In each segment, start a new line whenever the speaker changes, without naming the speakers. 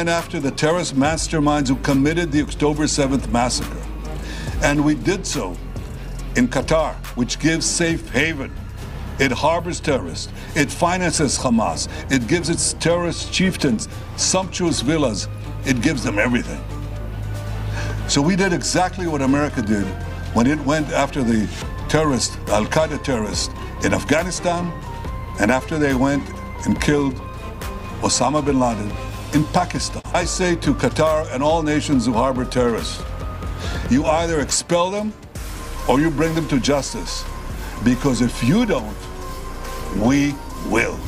went after the terrorist masterminds who committed the October 7th massacre. And we did so in Qatar, which gives safe haven. It harbors terrorists. It finances Hamas. It gives its terrorist chieftains sumptuous villas. It gives them everything. So we did exactly what America did when it went after the terrorists, Al-Qaeda terrorists in Afghanistan, and after they went and killed Osama bin Laden in Pakistan. I say to Qatar and all nations who harbor terrorists, you either expel them or you bring them to justice. Because if you don't, we will.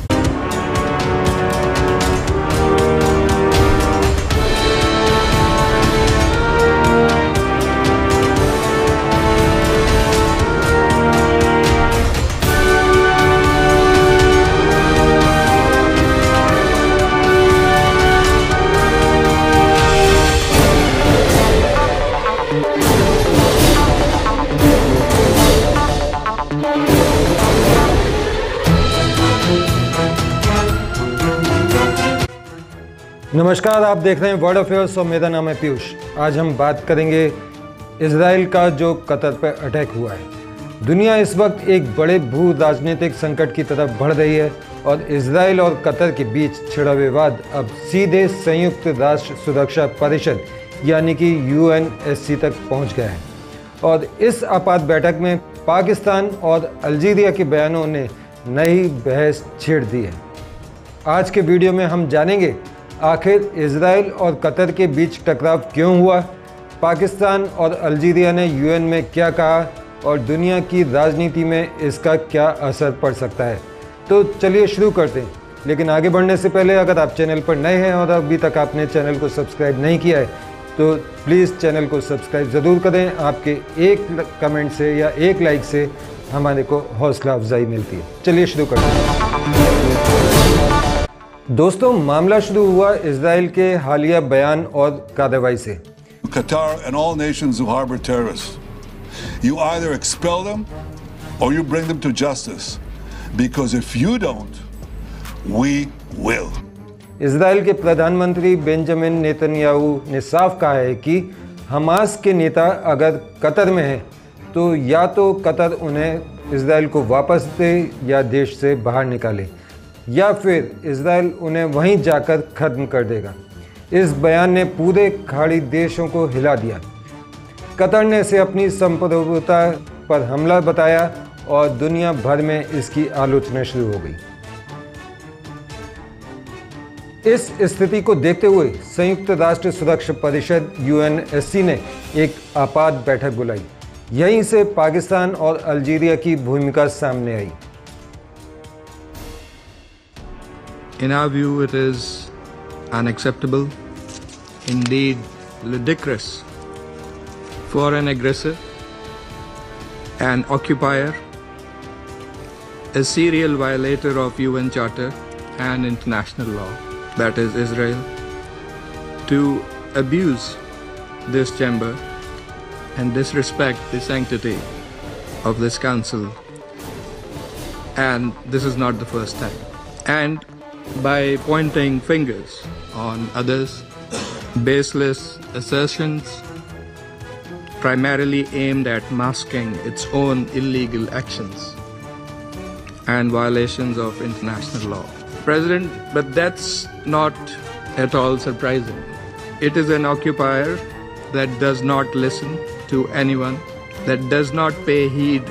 नमस्कार, आप देख रहे हैं world affairs और मेरा नाम है पीयूष। आज हम बात करेंगे इजराइल का जो कतर पर अटैक हुआ है। दुनिया इस वक्त एक बड़े भू राजनीतिक संकट की तरफ बढ़ रही है और इजराइल और कतर के बीच छिड़ा विवाद अब सीधे संयुक्त राष्ट्र सुरक्षा परिषद यानी कि UNSC तक पहुंच गया है। और इस आपात बैठक में पाकिस्तान और अल्जीरिया के बयानों ने नई बहस छेड़ दी है। आज के वीडियो में हम जानेंगे आखिर इजराइल और कतर के बीच टकराव क्यों हुआ, पाकिस्तान और अल्जीरिया ने UN में क्या कहा और दुनिया की राजनीति में इसका क्या असर पड़ सकता है। तो चलिए शुरू करते हैं। लेकिन आगे बढ़ने से पहले अगर आप चैनल पर नए हैं और अभी तक आपने चैनल को सब्सक्राइब नहीं किया है तो प्लीज़ चैनल को सब्सक्राइब ज़रूर करें। आपके एक कमेंट से या एक लाइक से हमारे को हौसला अफजाई मिलती है। चलिए शुरू करते हैं। दोस्तों, मामला शुरू हुआ इजराइल के हालिया बयान और कार्रवाई से।
Qatar and all nations who harbor terrorists, you either expel them or you bring them to justice. Because if you don't, we will.
Israel के प्रधानमंत्री बेंजामिन नेतन्याहू ने साफ कहा है कि हमास के नेता अगर कतर में हैं तो या तो कतर उन्हें इजराइल को वापस दे या देश से बाहर निकाले या फिर इजराइल उन्हें वहीं जाकर ख़त्म कर देगा। इस बयान ने पूरे खाड़ी देशों को हिला दिया। कतर ने इसे अपनी संप्रभुता पर हमला बताया और दुनिया भर में इसकी आलोचना शुरू हो गई। इस स्थिति को देखते हुए संयुक्त राष्ट्र सुरक्षा परिषद UNSC ने एक आपात बैठक बुलाई। यहीं से पाकिस्तान और अल्जीरिया की भूमिका सामने आई।
In our view, it is unacceptable, indeed ludicrous, for an aggressor, an occupier, a serial violator of UN Charter and international law, that is Israel, to abuse this chamber and disrespect the sanctity of this council. And this is not the first time. And by pointing fingers on others, baseless assertions primarily aimed at masking its own illegal actions and violations of international law. But that's not at all surprising. It is an occupier that does not listen to anyone, that does not pay heed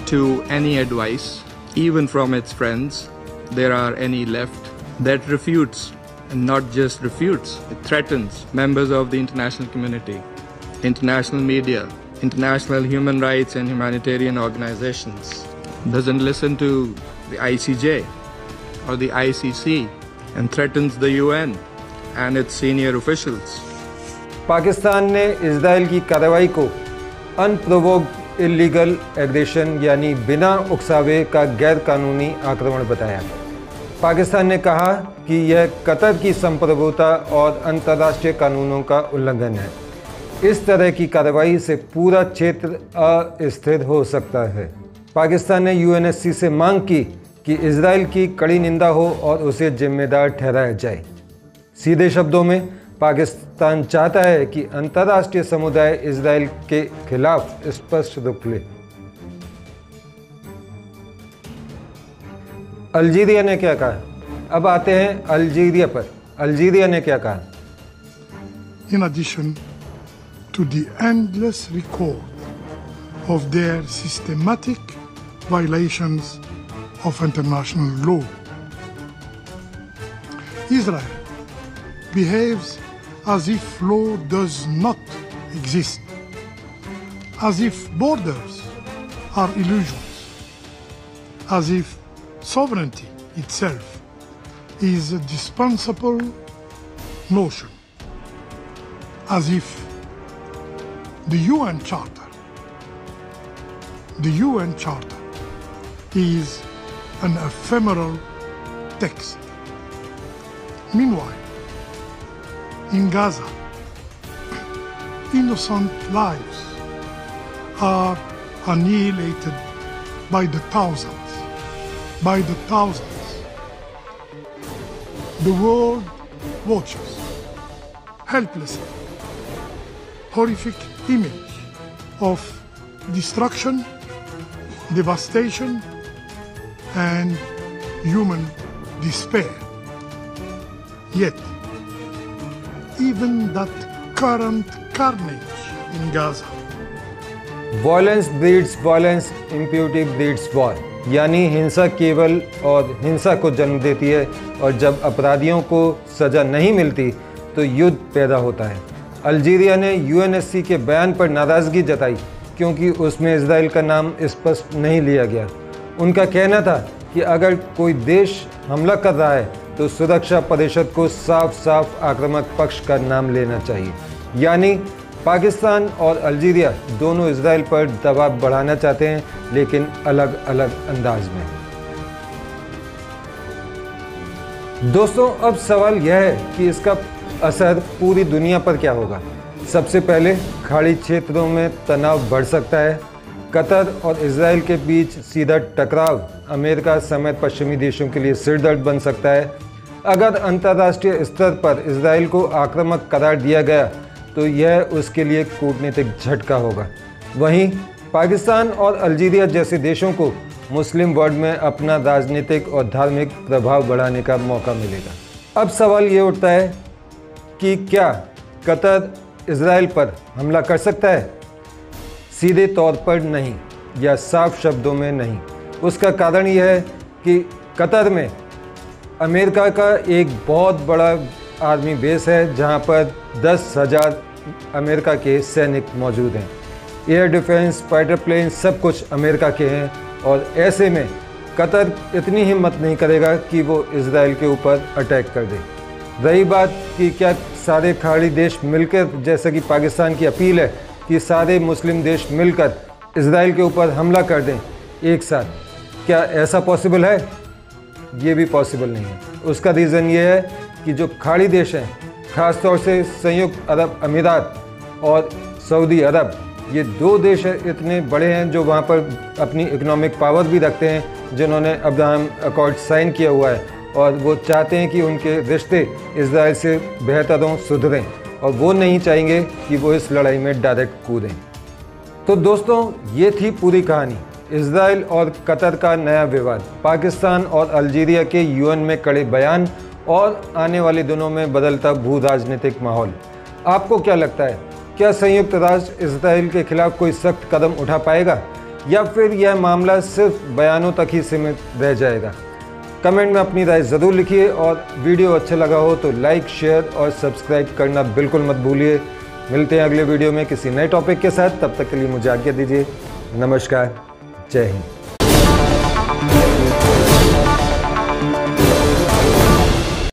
to any advice, even from its friends. There are any left that refutes, and not just refutes, it threatens members of the international community, international media, international human rights and humanitarian organizations, doesn't listen to the ICJ or the ICC and threatens the UN and its senior officials.
Pakistan ने Israel की कार्रवाई को unprovoked illegal aggression यानी बिना उकसावे का गैर कानूनी आक्रमण बताया। पाकिस्तान ने कहा कि यह कतर की संप्रभुता और अंतर्राष्ट्रीय कानूनों का उल्लंघन है। इस तरह की कार्रवाई से पूरा क्षेत्र अस्थिर हो सकता है। पाकिस्तान ने UNSC से मांग की कि इजराइल की कड़ी निंदा हो और उसे जिम्मेदार ठहराया जाए। सीधे शब्दों में पाकिस्तान चाहता है कि अंतर्राष्ट्रीय समुदाय इजराइल के खिलाफ स्पष्ट रुख ले। अल्जीरिया ने क्या कहा? अब आते हैं अल्जीरिया पर। अल्जीरिया ने क्या कहा?
In addition to the endless record of their systematic violations of international law, Israel behaves as if law does not exist, as if borders are illusions, as if sovereignty itself is a dispensable notion, as if the UN Charter is an ephemeral text. Meanwhile, in Gaza, innocent lives are annihilated by the thousands. The world watches helplessly. Horrific image of destruction, devastation, and human despair. Yet, even that current carnage in Gaza.
Violence breeds violence, impunity breeds war. यानी हिंसा केवल और हिंसा को जन्म देती है, और जब अपराधियों को सजा नहीं मिलती तो युद्ध पैदा होता है। अल्जीरिया ने यूएनएससी के बयान पर नाराज़गी जताई क्योंकि उसमें इजराइल का नाम स्पष्ट नहीं लिया गया। उनका कहना था कि अगर कोई देश हमला कर रहा है तो सुरक्षा परिषद को साफ साफ आक्रामक पक्ष का नाम लेना चाहिए। यानी पाकिस्तान और अल्जीरिया दोनों इजराइल पर दबाव बढ़ाना चाहते हैं, लेकिन अलग अलग अंदाज में। दोस्तों, अब सवाल यह है कि इसका असर पूरी दुनिया पर क्या होगा। सबसे पहले खाड़ी क्षेत्रों में तनाव बढ़ सकता है। कतर और इजराइल के बीच सीधा टकराव अमेरिका समेत पश्चिमी देशों के लिए सिरदर्द बन सकता है। अगर अंतर्राष्ट्रीय स्तर पर इजराइल को आक्रामक करार दिया गया तो यह उसके लिए कूटनीतिक झटका होगा। वहीं पाकिस्तान और अल्जीरिया जैसे देशों को मुस्लिम वर्ल्ड में अपना राजनीतिक और धार्मिक प्रभाव बढ़ाने का मौका मिलेगा। अब सवाल ये उठता है कि क्या कतर इजराइल पर हमला कर सकता है? सीधे तौर पर नहीं, या साफ शब्दों में नहीं। उसका कारण यह है कि कतर में अमेरिका का एक बहुत बड़ा आर्मी बेस है जहां पर 10,000 अमेरिका के सैनिक मौजूद हैं। एयर डिफेंस, फाइटर प्लेन सब कुछ अमेरिका के हैं, और ऐसे में कतर इतनी हिम्मत नहीं करेगा कि वो इजराइल के ऊपर अटैक कर दे। रही बात कि क्या सारे खाड़ी देश मिलकर, जैसा कि पाकिस्तान की अपील है कि सारे मुस्लिम देश मिलकर इजराइल के ऊपर हमला कर दें एक साथ, क्या ऐसा पॉसिबल है? ये भी पॉसिबल नहीं है। उसका रीज़न ये है कि जो खाड़ी देश हैं, ख़ास तौर से संयुक्त अरब अमीरात और सऊदी अरब, ये दो देश इतने बड़े हैं जो वहाँ पर अपनी इकोनॉमिक पावर भी रखते हैं, जिन्होंने अब्राहम अकॉर्ड साइन किया हुआ है, और वो चाहते हैं कि उनके रिश्ते इजराइल से बेहतर हों, सुधरें, और वो नहीं चाहेंगे कि वो इस लड़ाई में डायरेक्ट कूदें। तो दोस्तों, ये थी पूरी कहानी। इजराइल और कतर का नया विवाद, पाकिस्तान और अल्जीरिया के यूएन में कड़े बयान, और आने वाले दिनों में बदलता भू राजनीतिक माहौल। आपको क्या लगता है, क्या संयुक्त राष्ट्र इजराइल के खिलाफ कोई सख्त कदम उठा पाएगा, या फिर यह मामला सिर्फ बयानों तक ही सीमित रह जाएगा? कमेंट में अपनी राय ज़रूर लिखिए, और वीडियो अच्छा लगा हो तो लाइक, शेयर और सब्सक्राइब करना बिल्कुल मत भूलिए। मिलते हैं अगले वीडियो में किसी नए टॉपिक के साथ। तब तक के लिए मुझे आज्ञा दीजिए। नमस्कार, जय हिंद।